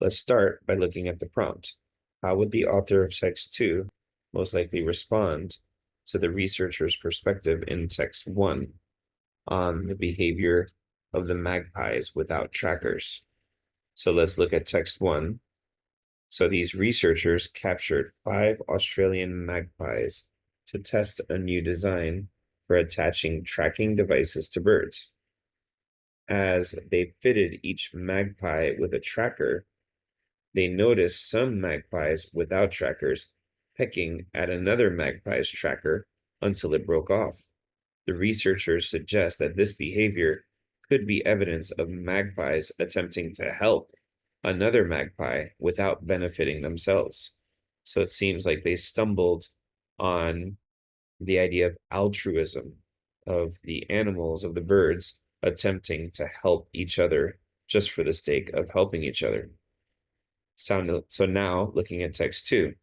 Let's start by looking at the prompt. How would the author of text 2 most likely respond to the researcher's perspective in text 1 on the behavior of the magpies without trackers? So let's look at text 1. So these researchers captured 5 Australian magpies to test a new design for attaching tracking devices to birds. As they fitted each magpie with a tracker, they noticed some magpies without trackers pecking at another magpie's tracker until it broke off. The researchers suggest that this behavior could be evidence of magpies attempting to help another magpie without benefiting themselves. So it seems like they stumbled on the idea of altruism, of the animals, of the birds attempting to help each other just for the sake of helping each other. So now, looking at text 2,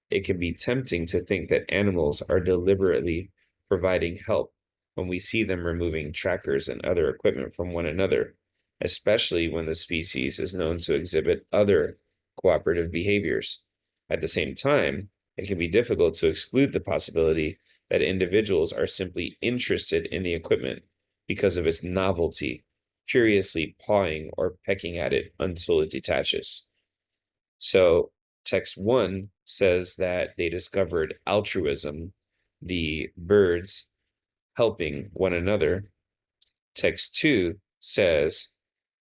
it can be tempting to think that animals are deliberately providing help when we see them removing trackers and other equipment from one another, especially when the species is known to exhibit other cooperative behaviors. At the same time, it can be difficult to exclude the possibility that individuals are simply interested in the equipment because of its novelty, curiously pawing or pecking at it until it detaches. So text 1 says that they discovered altruism, the birds helping one another. Text 2 says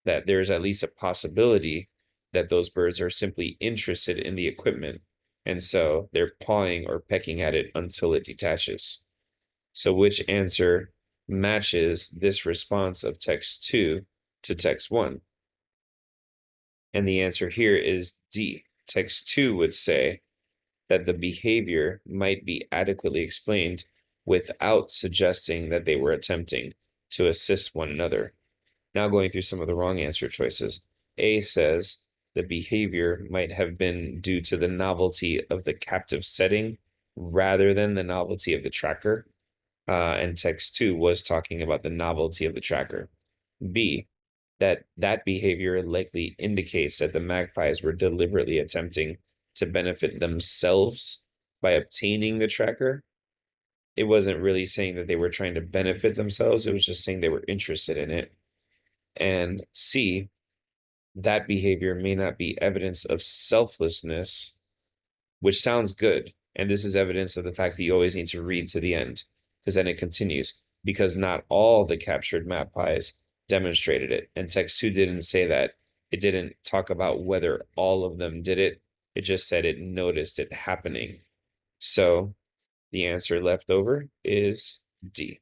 that there's at least a possibility that those birds are simply interested in the equipment, and so they're pawing or pecking at it until it detaches. So which answer matches this response of text 2 to text 1? And the answer here is D. Text 2 would say that the behavior might be adequately explained without suggesting that they were attempting to assist one another. Now going through some of the wrong answer choices. A says the behavior might have been due to the novelty of the captive setting rather than the novelty of the tracker. And text 2 was talking about the novelty of the tracker. B, that behavior likely indicates that the magpies were deliberately attempting to benefit themselves by obtaining the tracker. It wasn't really saying that they were trying to benefit themselves. It was just saying they were interested in it. And C, that behavior may not be evidence of selflessness, which sounds good. And this is evidence of the fact that you always need to read to the end, because then it continues, because not all the captured magpies demonstrated it. And text 2 didn't say that. It didn't talk about whether all of them did it. It just said it noticed it happening. So the answer left over is D.